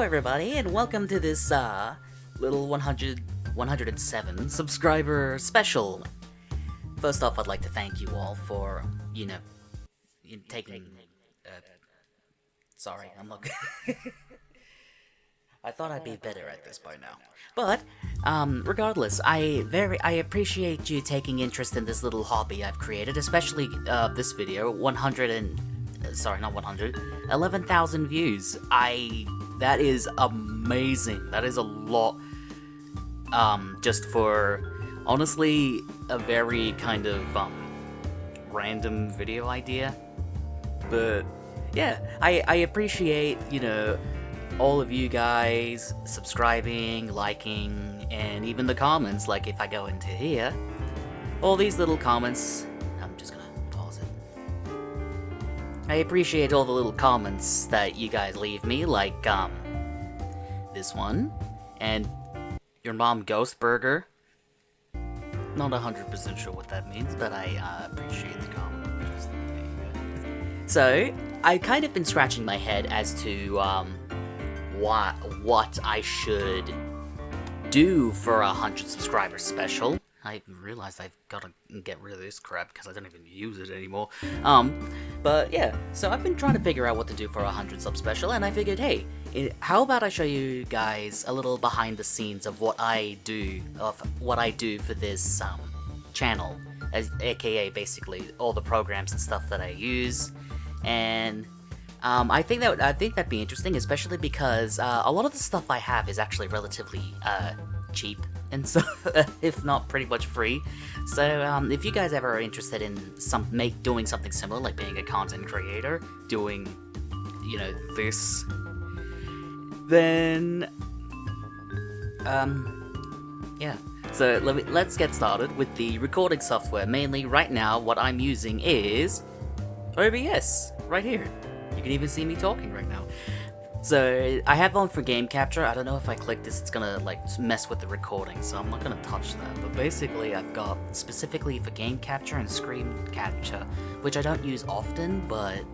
everybody, and welcome to this, little 107 subscriber special. First off, I'd like to thank you all for, taking, sorry, I'm not I thought I'd be better at this by now. But, regardless, I appreciate you taking interest in this little hobby I've created, especially, this video, 11,000 views. That is amazing. That is a lot, just for, honestly, a very kind of, random video idea. But, yeah, I appreciate, all of you guys subscribing, liking, and even the comments. Like, if I go into here, all these little comments, I'm just gonna pause it. I appreciate all the little comments that you guys leave me, like, this one, and your mom Ghost Burger. Not 100% sure what that means, but I appreciate the comment. So, I've kind of been scratching my head as to, what I should do for a 100 subscriber special. I realized I've got to get rid of this crap because I don't even use it anymore. But yeah, so I've been trying to figure out what to do for a 100 sub special, and I figured, hey, how about I show you guys a little behind the scenes of what I do for this channel, aka basically all the programs and stuff that I use, and I think that'd be interesting, especially because a lot of the stuff I have is actually relatively cheap, and so if not pretty much free. So if you guys ever are interested in doing something similar, like being a content creator, doing this, then yeah. So let's get started with the recording software. Mainly right now, what I'm using is OBS right here. You can even see me talking right now. So, I have one for game capture. I don't know if I click this, it's gonna, mess with the recording, so I'm not gonna touch that. But basically, I've got specifically for game capture and screen capture, which I don't use often, but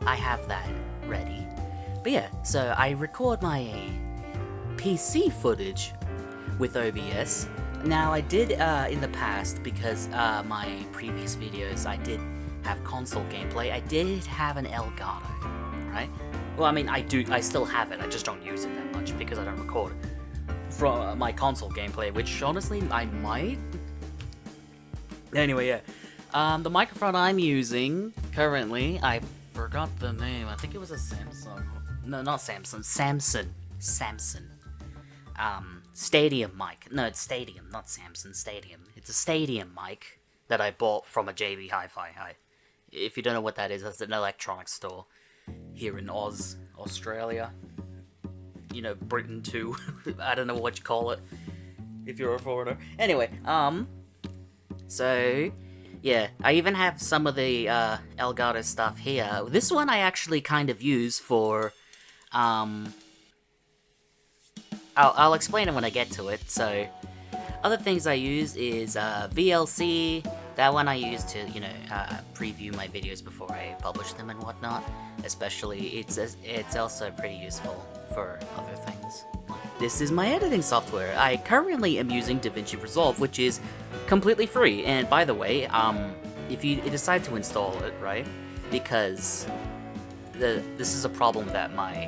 I have that ready. But yeah, so I record my PC footage with OBS. Now, I did, in the past, because my previous videos, I did have console gameplay, I did have an Elgato, right? Well, I mean, I still have it, I just don't use it that much because I don't record from my console gameplay, which honestly, I might. Anyway, yeah. The microphone I'm using currently, I forgot the name, I think it was a Samsung. No, not Samsung, Samson. Stadium mic. No, it's Stadium, not Samsung, Stadium. It's a Stadium mic that I bought from a JB Hi-Fi. If you don't know what that is, that's an electronics store here in Australia. Britain too. I don't know what you call it if you're a foreigner. Anyway, so yeah, I even have some of the Elgato stuff here. This one I actually kind of use for I'll explain it when I get to it. So other things I use is VLC. That one I use to, preview my videos before I publish them and whatnot. Especially, it's also pretty useful for other things. This is my editing software. I currently am using DaVinci Resolve, which is completely free. And by the way, if you decide to install it, right? Because this is a problem that my,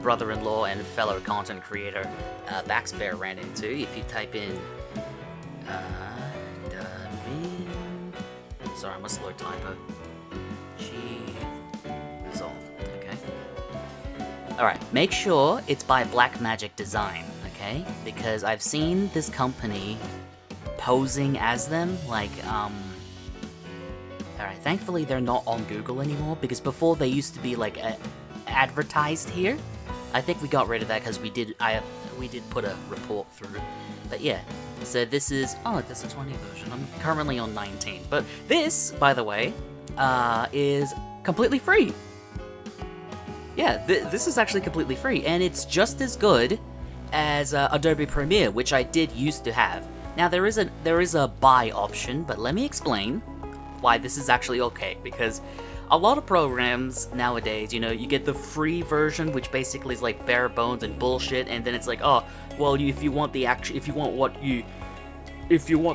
brother-in-law and fellow content creator, Baxbear, ran into. If you type in sorry, I'm a slow typo. Resolve. Okay. Alright, make sure it's by Blackmagic Design, okay? Because I've seen this company posing as them, alright, thankfully they're not on Google anymore, because before they used to be, advertised here. I think we got rid of that because we did put a report through. But yeah, so this is, that's a 20 version. I'm currently on 19. But this, by the way, is completely free. Yeah, this is actually completely free, and it's just as good as Adobe Premiere, which I did used to have. Now there is a buy option, but let me explain why this is actually okay, because a lot of programs nowadays, you know, you get the free version, which basically is like bare bones and bullshit, and then it's like, oh, well, if you want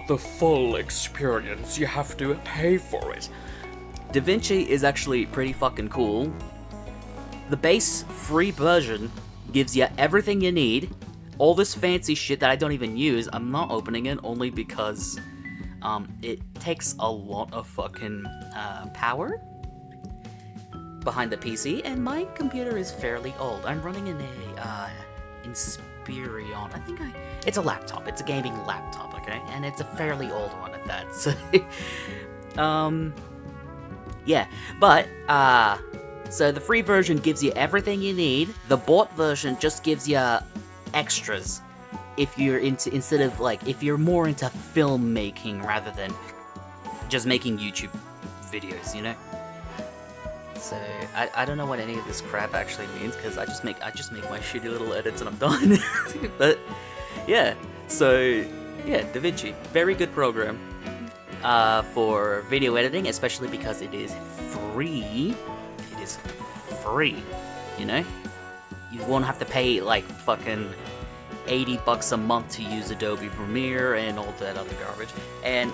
the full experience, you have to pay for it. DaVinci is actually pretty fucking cool. The base free version gives you everything you need. All this fancy shit that I don't even use, I'm not opening it only because it takes a lot of fucking power behind the PC, and my computer is fairly old. I'm running in a Inspiron. It's a laptop. It's a gaming laptop, okay? And it's a fairly old one at that. So, yeah. But, so the free version gives you everything you need. The bought version just gives you extras. If you're instead of like, if you're more into filmmaking rather than just making YouTube videos, you know? So, I don't know what any of this crap actually means, because I just make my shitty little edits and I'm done. But, yeah. So, yeah, DaVinci. Very good program for video editing, especially because it is free. It is free, you know? You won't have to pay, like, fucking $80 a month to use Adobe Premiere and all that other garbage. And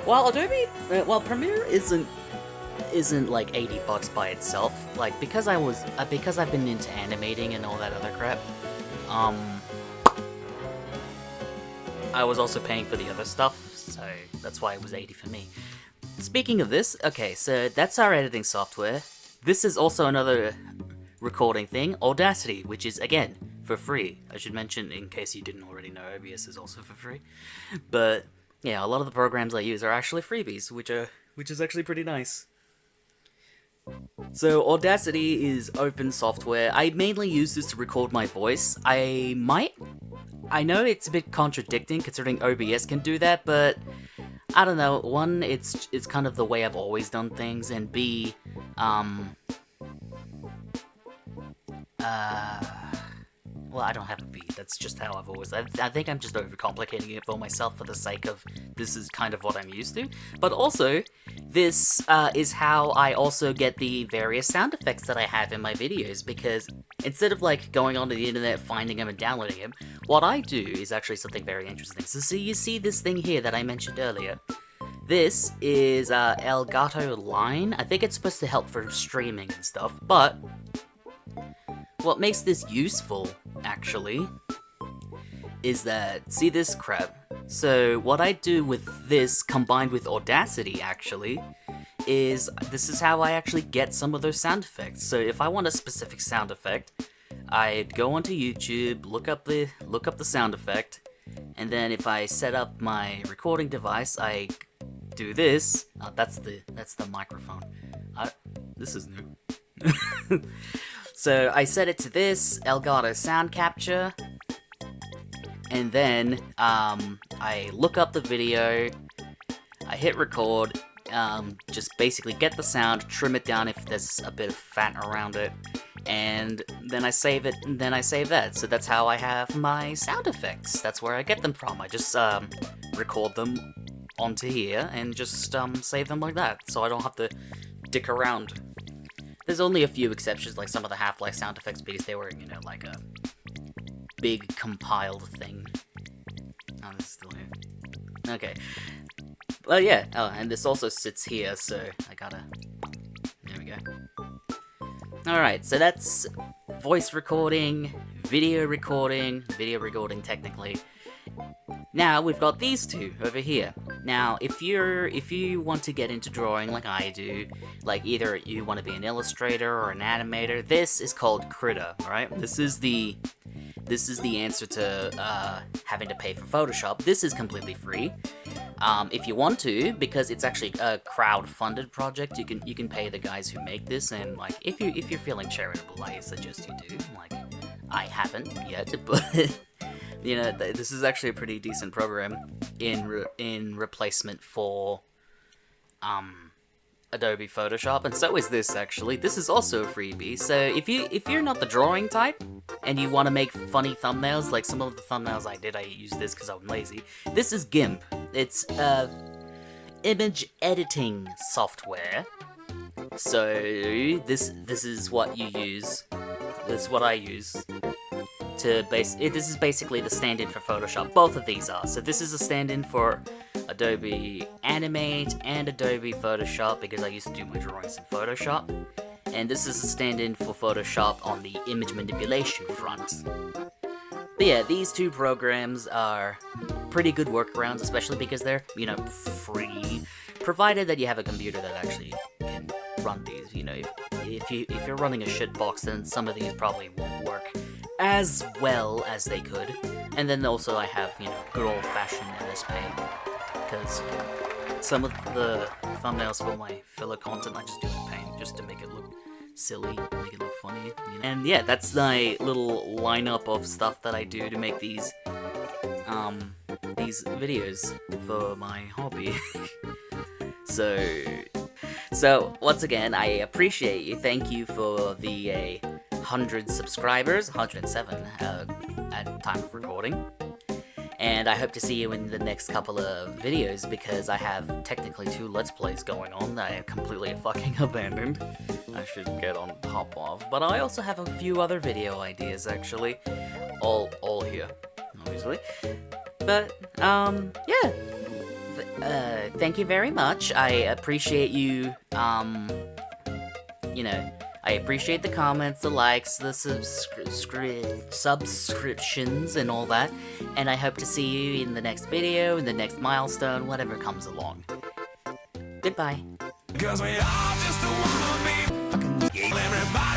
while Premiere isn't like $80 by itself, like, because I've been into animating and all that other crap, I was also paying for the other stuff, so that's why it was $80 for me. Speaking of this, okay, so that's our editing software. This is also another recording thing, Audacity, which is, again, for free. I should mention, in case you didn't already know, OBS is also for free. But, yeah, a lot of the programs I use are actually freebies, which is actually pretty nice. So, Audacity is open software. I mainly use this to record my voice. I know it's a bit contradicting, considering OBS can do that, but I don't know. One, it's kind of the way I've always done things, and B, well, I don't have a beat. That's just how I've always... I think I'm just overcomplicating it for myself for the sake of this is kind of what I'm used to. But also, this is how I also get the various sound effects that I have in my videos, because instead of, like, going onto the internet, finding them and downloading them, what I do is actually something very interesting. So you see this thing here that I mentioned earlier. This is Elgato Line. I think it's supposed to help for streaming and stuff, but what makes this useful, actually, is that, see this crap? So what I do with this, combined with Audacity, actually, is this is how I actually get some of those sound effects. So if I want a specific sound effect, I'd go onto YouTube, look up the sound effect, and then if I set up my recording device, I do this. That's the microphone. This is new. So I set it to this, Elgato Sound Capture, and then I look up the video, I hit record, just basically get the sound, trim it down if there's a bit of fat around it, and then I save it, and then I save that. So that's how I have my sound effects. That's where I get them from. I just record them onto here and just save them like that, so I don't have to dick around. There's only a few exceptions, like some of the Half-Life sound effects, because they were, you know, like a big compiled thing. Oh, this is still here. Okay. Well, yeah. Oh, and this also sits here, so I gotta... There we go. Alright, so that's voice recording, video recording technically. Now, we've got these two over here. Now, if you want to get into drawing like I do, like either you want to be an illustrator or an animator, this is called Krita, right? This is the answer to having to pay for Photoshop. This is completely free. If you want to, because it's actually a crowd-funded project, you can pay the guys who make this, and like if you're feeling charitable, I suggest you do. Like, I haven't yet, but you know, this is actually a pretty decent program in replacement for Adobe Photoshop, and so is this actually. This is also a freebie. So if you're not the drawing type and you want to make funny thumbnails, like some of the thumbnails I did, I used this because I'm lazy. This is GIMP. It's image editing software So this is what you use. This is what I use to this is basically the stand-in for Photoshop. Both of these are. So this is a stand-in for Adobe Animate and Adobe Photoshop because I used to do my drawings in Photoshop. And this is a stand-in for Photoshop on the image manipulation front. But yeah, these two programs are pretty good workarounds, especially because they're, you know, free, provided that you have a computer that actually can run these. You know, if you're running a shitbox, then some of these probably won't work as well as they could. And then also I have, you know, good old-fashioned MS Paint, because some of the thumbnails for my filler content I just do in Paint just to make it look silly, make it look funny, you know? And yeah, that's my little lineup of stuff that I do to make these videos for my hobby. So once again, I appreciate you. Thank you for the 100 subscribers, 107 at time of recording. And I hope to see you in the next couple of videos, because I have technically 2 Let's Plays going on that I have completely fucking abandoned. I should get on top of. But I also have a few other video ideas, actually. All here, obviously. But, yeah. Thank you very much. I appreciate you, you know, I appreciate the comments, the likes, the subscriptions, and all that. And I hope to see you in the next video, in the next milestone, whatever comes along. Goodbye. 'Cause we all just wanna be fucking everybody.